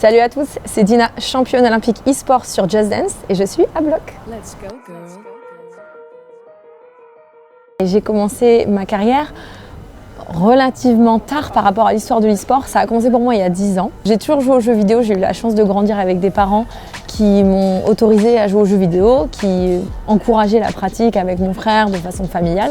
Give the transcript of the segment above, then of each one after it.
Salut à tous, c'est Dina, championne olympique e-sport sur Just Dance et je suis à Bloc. Let's go, girl. J'ai commencé ma carrière relativement tard par rapport à l'histoire de l'e-sport. Ça a commencé pour moi il y a 10 ans. J'ai toujours joué aux jeux vidéo, j'ai eu la chance de grandir avec des parents qui m'ont autorisé à jouer aux jeux vidéo, qui encourageaient la pratique avec mon frère de façon familiale.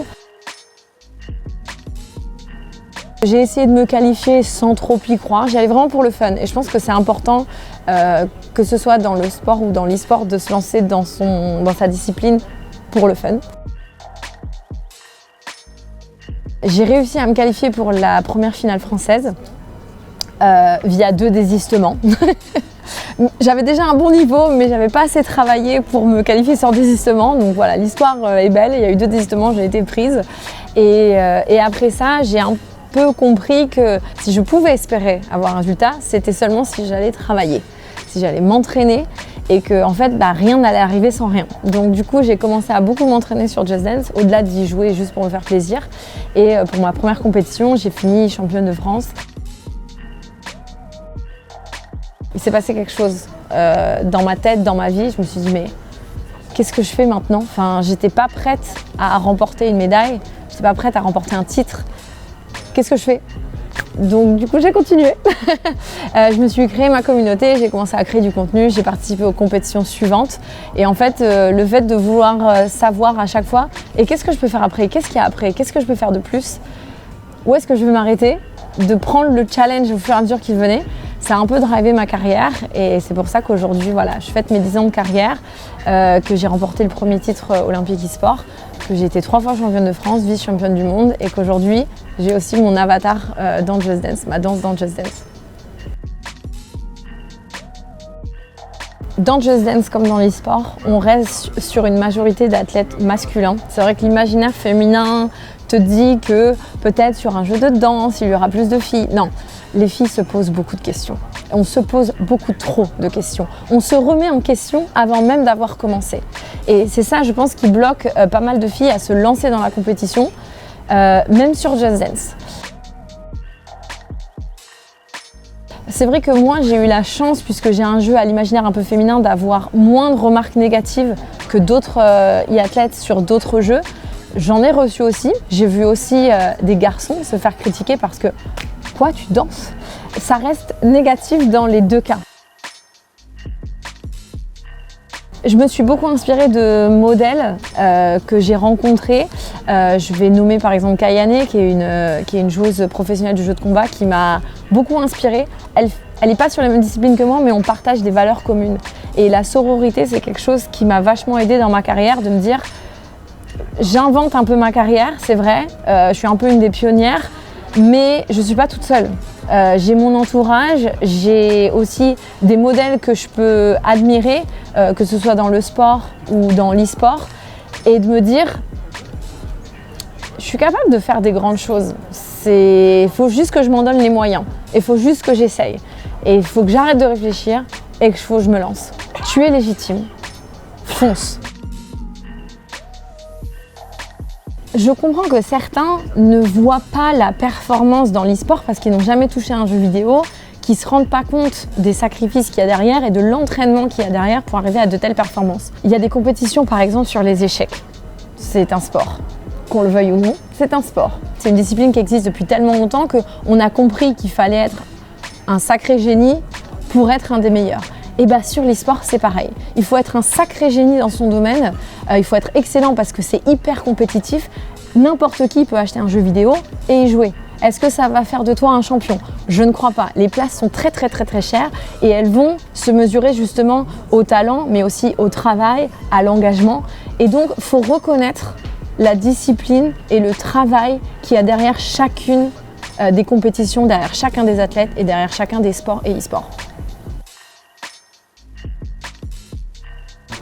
J'ai essayé de me qualifier sans trop y croire, j'y allais vraiment pour le fun et je pense que c'est important que ce soit dans le sport ou dans l'e-sport de se lancer dans sa discipline pour le fun. J'ai réussi à me qualifier pour la première finale française via 2 désistements. J'avais déjà un bon niveau mais j'avais pas assez travaillé pour me qualifier sans désistement, donc voilà, l'histoire est belle, il y a eu 2 désistements, j'ai été prise et après ça j'ai un peu compris que si je pouvais espérer avoir un résultat, c'était seulement si j'allais travailler, si j'allais m'entraîner et que en fait rien n'allait arriver sans rien. Donc du coup j'ai commencé à beaucoup m'entraîner sur Just Dance, au-delà d'y jouer juste pour me faire plaisir. Et pour ma première compétition, j'ai fini championne de France. Il s'est passé quelque chose dans ma tête, dans ma vie. Je me suis dit mais qu'est-ce que je fais maintenant ? Enfin, j'étais pas prête à remporter une médaille, j'étais pas prête à remporter un titre. Qu'est-ce que je fais ? Donc du coup j'ai continué. Je me suis créé ma communauté, j'ai commencé à créer du contenu, j'ai participé aux compétitions suivantes et en fait le fait de vouloir savoir à chaque fois et qu'est-ce que je peux faire après, qu'est-ce qu'il y a après, qu'est-ce que je peux faire de plus, où est-ce que je vais m'arrêter, de prendre le challenge au fur et à mesure qu'il venait, ça a un peu drivé ma carrière et c'est pour ça qu'aujourd'hui voilà, je fête mes 10 ans de carrière, que j'ai remporté le premier titre olympique e-sport, que j'ai été 3 fois championne de France, vice-championne du monde et qu'aujourd'hui j'ai aussi mon avatar dans Just Dance, ma danse dans Just Dance. Dans Just Dance comme dans l'e-sport, on reste sur une majorité d'athlètes masculins. C'est vrai que l'imaginaire féminin te dit que peut-être sur un jeu de danse, il y aura plus de filles. Non, les filles se posent beaucoup de questions. On se pose beaucoup trop de questions. On se remet en question avant même d'avoir commencé. Et c'est ça, je pense, qui bloque pas mal de filles à se lancer dans la compétition, même sur Just Dance. C'est vrai que moi j'ai eu la chance, puisque j'ai un jeu à l'imaginaire un peu féminin, d'avoir moins de remarques négatives que d'autres e-athlètes sur d'autres jeux. J'en ai reçu aussi. J'ai vu aussi des garçons se faire critiquer parce que « quoi, tu danses ?» Ça reste négatif dans les 2 cas. Je me suis beaucoup inspirée de modèles que j'ai rencontrés. Je vais nommer par exemple Kayane, qui est une joueuse professionnelle du jeu de combat, qui m'a beaucoup inspirée. Elle n'est pas sur les mêmes disciplines que moi, mais on partage des valeurs communes. Et la sororité, c'est quelque chose qui m'a vachement aidée dans ma carrière, de me dire j'invente un peu ma carrière, c'est vrai, je suis un peu une des pionnières, mais je ne suis pas toute seule. J'ai mon entourage, j'ai aussi des modèles que je peux admirer, que ce soit dans le sport ou dans l'e-sport, et de me dire je suis capable de faire des grandes choses. Il faut juste que je m'en donne les moyens, il faut juste que j'essaye, et il faut que j'arrête de réfléchir et que je me lance. Tu es légitime, fonce. Je comprends que certains ne voient pas la performance dans l'e-sport parce qu'ils n'ont jamais touché à un jeu vidéo, qui ne se rendent pas compte des sacrifices qu'il y a derrière et de l'entraînement qu'il y a derrière pour arriver à de telles performances. Il y a des compétitions par exemple sur les échecs. C'est un sport. Qu'on le veuille ou non, c'est un sport. C'est une discipline qui existe depuis tellement longtemps qu'on a compris qu'il fallait être un sacré génie pour être un des meilleurs. Et bien sur l'e-sport, c'est pareil. Il faut être un sacré génie dans son domaine, il faut être excellent parce que c'est hyper compétitif. N'importe qui peut acheter un jeu vidéo et y jouer. Est-ce que ça va faire de toi un champion ? Je ne crois pas. Les places sont très chères et elles vont se mesurer justement au talent, mais aussi au travail, à l'engagement. Et donc, il faut reconnaître la discipline et le travail qu'il y a derrière chacune des compétitions, derrière chacun des athlètes et derrière chacun des sports et e-sports.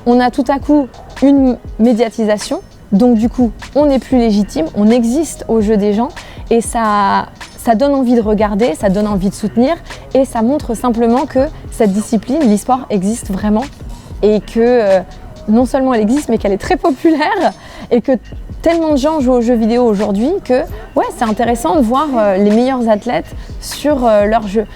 On a tout à coup une médiatisation, donc du coup on est plus légitime, on existe aux yeux des gens et ça donne envie de regarder, ça donne envie de soutenir et ça montre simplement que cette discipline, l'e-sport, existe vraiment et que non seulement elle existe mais qu'elle est très populaire et que tellement de gens jouent aux jeux vidéo aujourd'hui que ouais, c'est intéressant de voir les meilleurs athlètes sur leur jeu.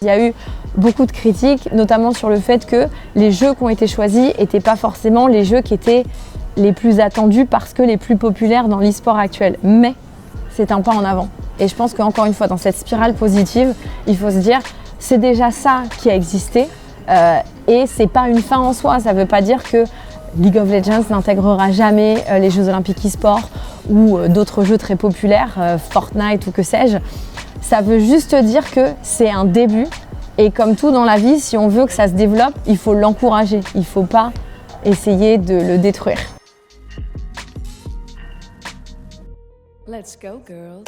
Il y a eu beaucoup de critiques, notamment sur le fait que les jeux qui ont été choisis n'étaient pas forcément les jeux qui étaient les plus attendus parce que les plus populaires dans l'e-sport actuel. Mais c'est un pas en avant. Et je pense qu'encore une fois, dans cette spirale positive, il faut se dire, c'est déjà ça qui a existé et c'est pas une fin en soi. Ça veut pas dire que League of Legends n'intégrera jamais les Jeux Olympiques e-sport ou d'autres jeux très populaires, Fortnite ou que sais-je. Ça veut juste dire que c'est un début et comme tout dans la vie, si on veut que ça se développe, il faut l'encourager. Il ne faut pas essayer de le détruire. Let's go, girls.